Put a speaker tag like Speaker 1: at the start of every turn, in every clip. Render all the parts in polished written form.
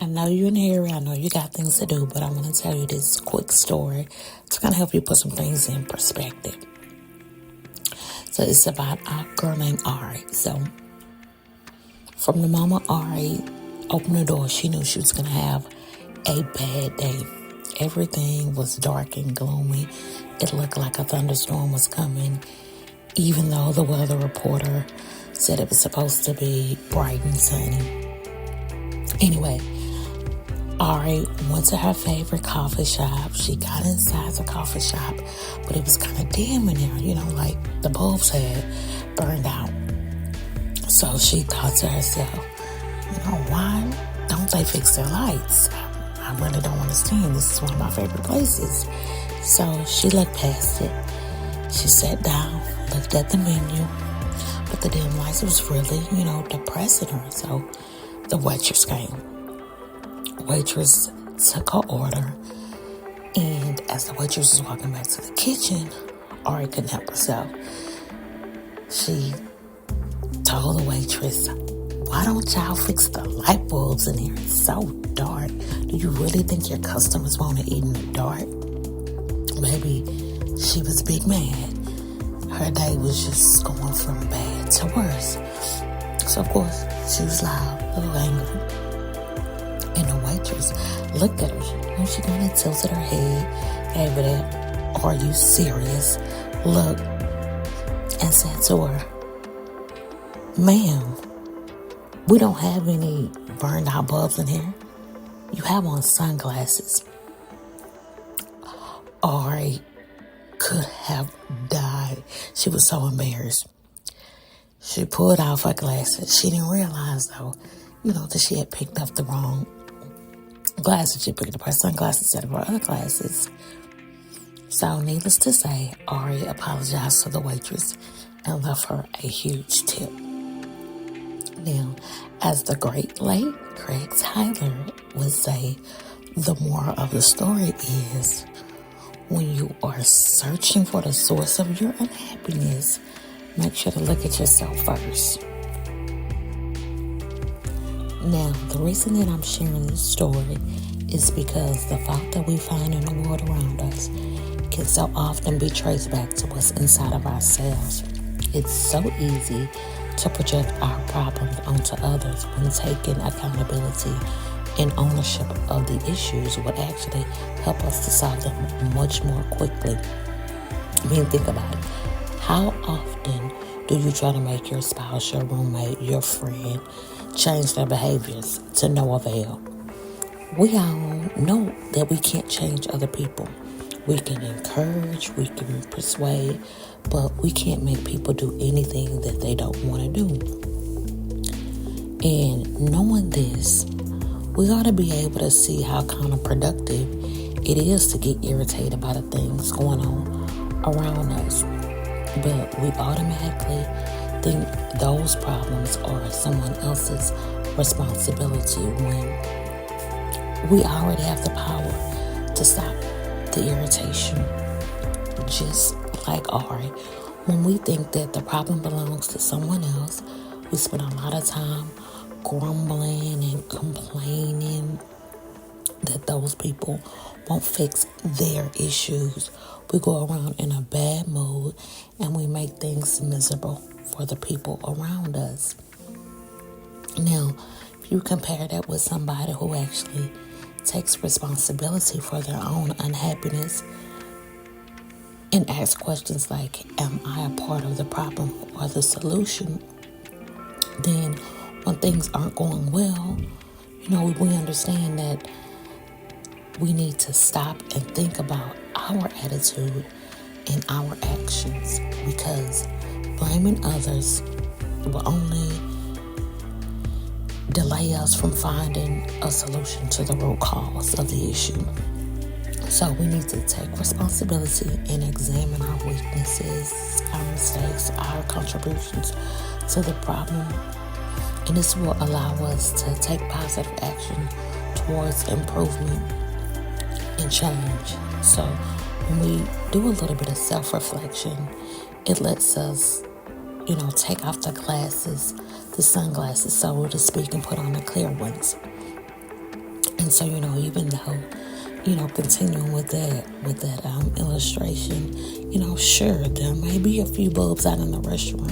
Speaker 1: I know you're in a hurry. I know you got things to do, but I'm going to tell you this quick story to kind of help you put some things in perspective. So it's about a girl named Ari. So from the moment Ari opened the door, she knew she was going to have a bad day. Everything was dark and gloomy. It looked like a thunderstorm was coming, even though the weather reporter said it was supposed to be bright and sunny. Anyway, Ari went to her favorite coffee shop. She got inside the coffee shop, but it was kind of dim in there, like the bulbs had burned out. So she thought to herself, why don't they fix their lights? I really don't understand. This is one of my favorite places. So she looked past it. She sat down, looked at the menu, but the dim lights was really, depressing her. So the waitress came. Waitress took her order, and as the waitress was walking back to the kitchen, Ari couldn't help herself. She told the waitress, "Why don't y'all fix the light bulbs in here? It's so dark. Do you really think your customers want to eat in the dark?" Maybe she was big mad. Her day was just going from bad to worse. So of course, she was loud, a little angry. And the waitress looked at her. She kind of tilted her head, gave her that "Are you serious?" look, and said to her, "Ma'am, we don't have any burned out bulbs in here. You have on sunglasses." Ari could have died. She was so embarrassed. She pulled off her glasses. She didn't realize, though, that she had picked up the wrong glasses. She picked up her sunglasses instead of her other glasses. So, needless to say, Ari apologized to the waitress and left her a huge tip. Now, as the great late Craig Tyler would say, the moral of the story is, when you are searching for the source of your unhappiness, make sure to look at yourself first. Now, the reason that I'm sharing this story is because the fault that we find in the world around us can so often be traced back to what's inside of ourselves. It's so easy to project our problems onto others when taking accountability and ownership of the issues would actually help us to solve them much more quickly. Think about it. How often do you try to make your spouse, your roommate, your friend change their behaviors to no avail? We all know that we can't change other people. We can encourage, we can persuade, but we can't make people do anything that they don't want to do. And knowing this, we ought to be able to see how counterproductive it is to get irritated by the things going on around us. But we automatically think those problems are someone else's responsibility when we already have the power to stop the irritation. Just like Ari, when we think that the problem belongs to someone else, we spend a lot of time grumbling and complaining that those people won't fix their issues. We go around in a bad mood and we make things miserable for the people around us. Now, if you compare that with somebody who actually takes responsibility for their own unhappiness and asks questions like, am I a part of the problem or the solution? Then when things aren't going well, we understand that we need to stop and think about our attitude and our actions, because blaming others will only delay us from finding a solution to the root cause of the issue. So we need to take responsibility and examine our weaknesses, our mistakes, our contributions to the problem. And this will allow us to take positive action towards improvement and change. So when we do a little bit of self-reflection, it lets us, take off the sunglasses, so to speak, and put on the clear ones. And so, even though, continuing with that illustration, sure, there may be a few bulbs out in the restaurant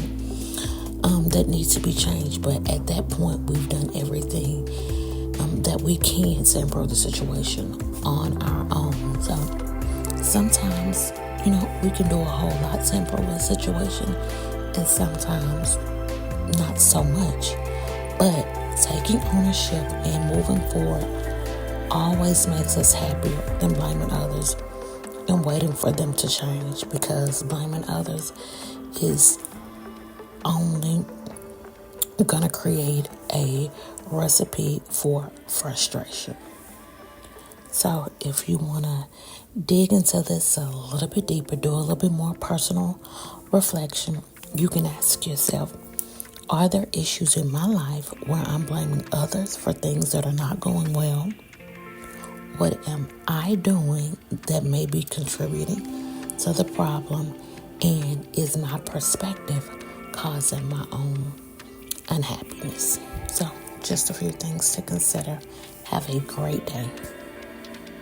Speaker 1: that needs to be changed, but at that point, we've done everything that we can to improve the situation on our own. So sometimes, we can do a whole lot to improve a situation, and sometimes not so much. But taking ownership and moving forward always makes us happier than blaming others and waiting for them to change, because blaming others is only going to create a recipe for frustration. So if you want to dig into this a little bit deeper, do a little bit more personal reflection, you can ask yourself, are there issues in my life where I'm blaming others for things that are not going well? What am I doing that may be contributing to the problem? And is my perspective causing my own unhappiness? So just a few things to consider. Have a great day.